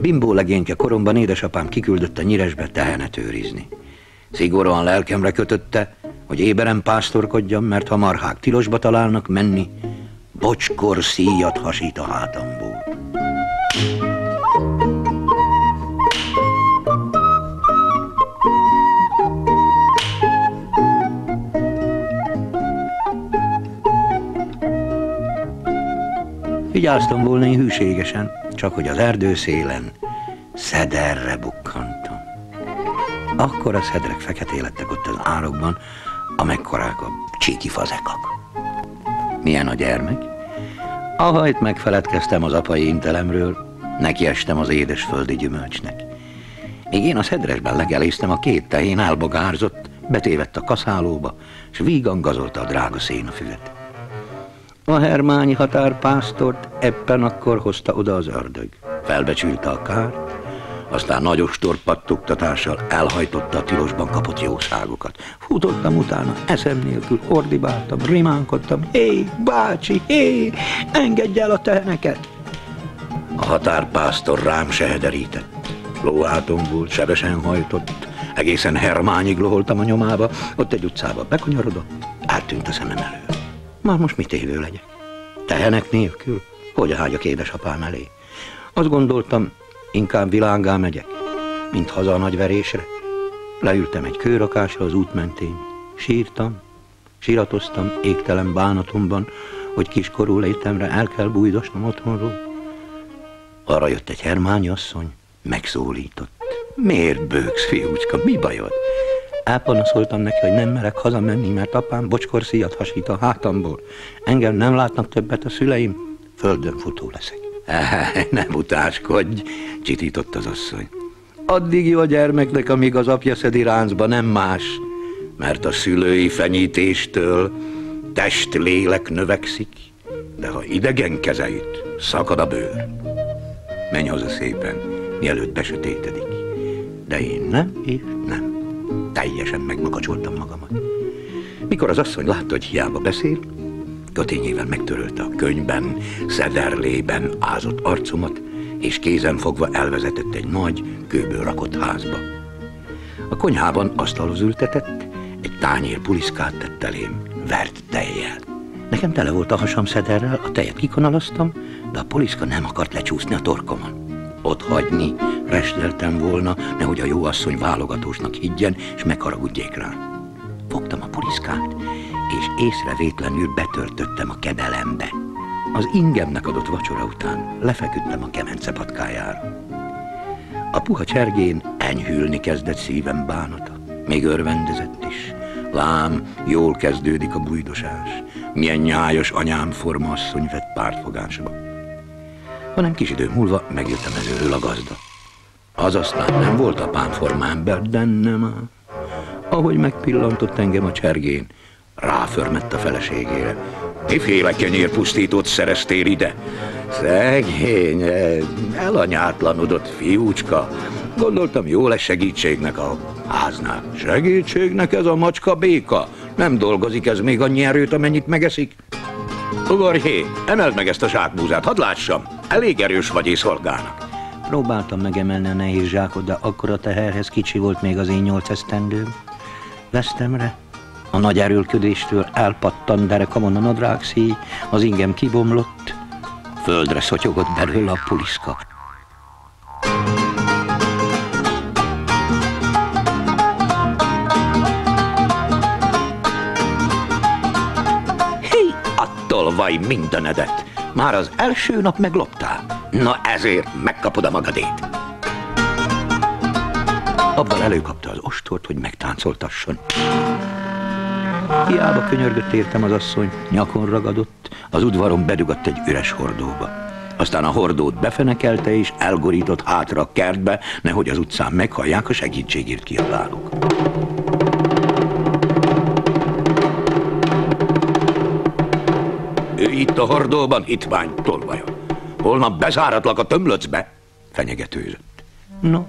Bimbó legényke koromban édesapám kiküldött a Nyiresbe tehenet őrizni. Szigorúan lelkemre kötötte, hogy éberen pásztorkodjam, mert ha marhák tilosba találnak menni, bocskor szíjat hasít a hátamból. Vigyáztam volna én hűségesen, csak hogy az erdőszélen szederre bukkantam. Akkor a szedrek feketé lettek ott az árokban, amekkorák a csíki fazekak. Milyen a gyermek? Ahajt megfeledkeztem az apai intelemről, nekiestem az édesföldi gyümölcsnek. Míg én a szedresben legeléztem, a két tehén elbogárzott, betévedt a kaszálóba, s vígan gazolta a drága szénafüvet. A hermányi határpásztort ebben akkor hozta oda az ördög. Felbecsülte a kár, aztán nagy ostorpattogtatással elhajtotta a tilosban kapott jószágokat. Futottam utána, eszem nélkül ordibáltam, rimánkodtam. Hé, bácsi, hé, engedj el a teheneket! A határpásztor rám sehederített. Lóhátom volt, sebesen hajtott, egészen hermányig loholtam a nyomába, ott egy utcába bekanyarodott, eltűnt a szemem elől. Már most mit évő legyek? Tehenek nélkül? Hogy hágyak édesapám elé? Azt gondoltam, inkább világgá megyek, mint haza a nagyverésre. Leültem egy kőrakásra az út mentén. Sírtam, síratoztam égtelen bánatomban, hogy kiskorú létemre el kell bújdosnom otthonról. Arra jött egy hermányi asszony, megszólított. Miért bőgsz, fiúcska, mi bajod? Elpanaszoltam neki, hogy nem merek hazamenni, mert apám bocskorszíjat hasít a hátamból. Engem nem látnak többet a szüleim, földön futó leszek. Nem utáskodj, csitított az asszony. Addig jó a gyermeknek, amíg az apja szedi ráncba, nem más. Mert a szülői fenyítéstől test-lélek növekszik, de ha idegen keze üt, szakad a bőr. Menj haza szépen, mielőtt besötétedik. De én nem és nem. Teljesen megmakacsoltam magamat. Mikor az asszony látta, hogy hiába beszél, kötényével megtörölte a könyvben, szederlében ázott arcomat, és kézen fogva elvezetett egy nagy, kőből rakott házba. A konyhában asztalhoz ültetett, egy tányér puliszkát tett elém, vert tejjel. Nekem tele volt a hasam szederrel, a tejet kikanalaztam, de a puliszka nem akart lecsúszni a torkomon. Ott hagyni, resdeltem volna, nehogy a jó asszony válogatósnak higgyen, és megharagudjék rá. Fogtam a puliszkát, és észrevétlenül betöltöttem a kedelembe. Az ingemnek adott vacsora után lefeküdtem a kemence patkájára. A puha csergén enyhülni kezdett szívem bánata. Még örvendezett is. Lám, jól kezdődik a bújdosás. Milyen nyájas anyám forma asszony vett pártfogásba. Hanem kis idő múlva megjött a mezőről a gazda. Az aztán nem volt apám formámber, de nem áll. Ahogy megpillantott engem a csergén, ráförmett a feleségére. Miféle kenyérpusztítót szereztél ide? Szegény, elanyátlanodott fiúcska. Gondoltam, jó lesz segítségnek a háznál. Segítségnek ez a macska béka? Nem dolgozik ez még annyi erőt, amennyit megeszik? Ugorjé, emeld meg ezt a zsákbúzát, hadd lássam. Elég erős vagy szolgának. Próbáltam megemelni a nehéz zsákot, de akkor a teherhez kicsi volt még az én 8 esztendőm. Vesztemre, a nagy erőlködéstől elpattant derekamon a nadrágszíj, az ingem kibomlott, földre szotyogott belőle a puliszka. Hé, attól vaj mindenedet! Már az első nap megloptál. Na ezért megkapod a magadét. Abban előkapta az ostort, hogy megtáncoltasson. Hiába könyörgött értem az asszony, nyakon ragadott, az udvaron bedugott egy üres hordóba. Aztán a hordót befenekelte és elgorított hátra a kertbe, nehogy az utcán meghallják a segítségért kiabálók. Ő itt a hordóban, hitvány tolvaja. Holnap bezáratlak a tömlöcbe, fenyegetőzött. No,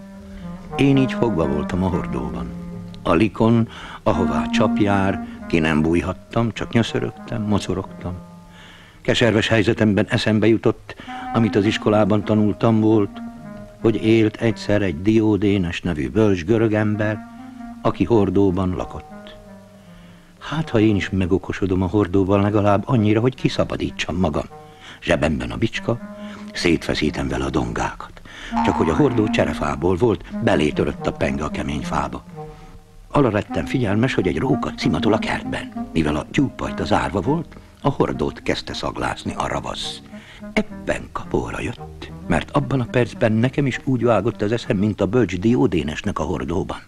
én így fogva voltam a hordóban. A likon, ahová csap jár, ki nem bújhattam, csak nyöszörögtem, mocorogtam. Keserves helyzetemben eszembe jutott, amit az iskolában tanultam volt. hogy élt egyszer egy Diódénes nevű bölcs görög ember, aki hordóban lakott. Hát, ha én is megokosodom a hordóban legalább annyira, hogy kiszabadítsam magam. Zsebemben a bicska, szétfeszítem vele a dongákat. Csak hogy a hordó cserefából volt, belétörött a penge a kemény fába. Arra lettem figyelmes, hogy egy róka cimatol a kertben. Mivel a tyúkpajta zárva volt, a hordót kezdte szaglászni a ravasz. Ebben kapóra jött, mert abban a percben nekem is úgy vágott az eszem, mint a bölcs Diódénesnek a hordóban.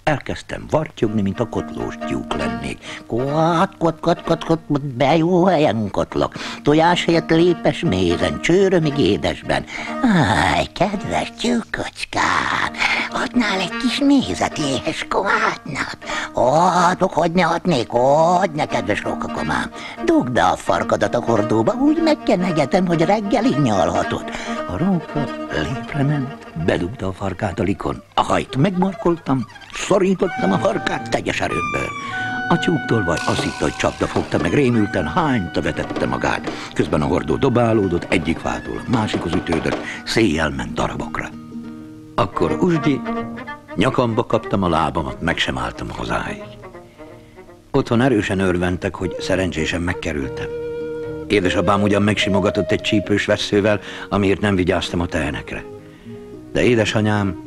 Elkezdtem vartyogni, mint a kotlós tyúk lennék. Kot, be jó helyen kotlok. Tojás helyett lépes mézen, csőrömig édesben. Áj, kedves tyúkocskám, adnál egy kis mézet éhes komádnak? Adok, hogy ne adnék, adj, kedves rókakomám. Dugd be a farkadat a hordóba, úgy megkenegetem, hogy reggelig nyalhatod. A róka lépre ment, bedugta a farkát a likon. A hajt megmarkoltam, szorítottam a farkát teljes erőmből. A tyúktolvaj azt hitte, hogy csapda fogta, meg rémülten hányta vetette magát. Közben a hordó dobálódott, egyik fától a másikhoz ütődött, széjjel ment darabokra. Akkor usgyi, nyakamba kaptam a lábamat, meg sem álltam hazáig. Otthon erősen örventek, hogy szerencsésen megkerültem. Édesapám ugyan megsimogatott egy csípős vesszővel, amiért nem vigyáztam a tehenekre. De édesanyám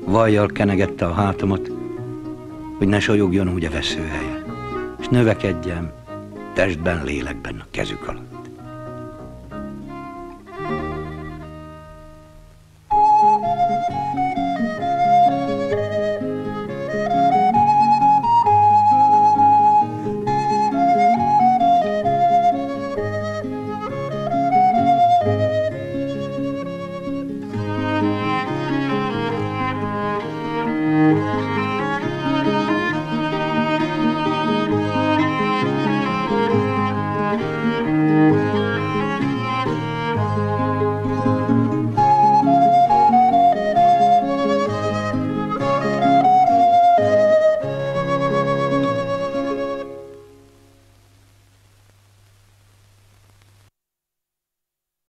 vajjal kenegette a hátamat, hogy ne solyogjon úgy a veszőhelye, és növekedjem testben, lélekben a kezük alatt.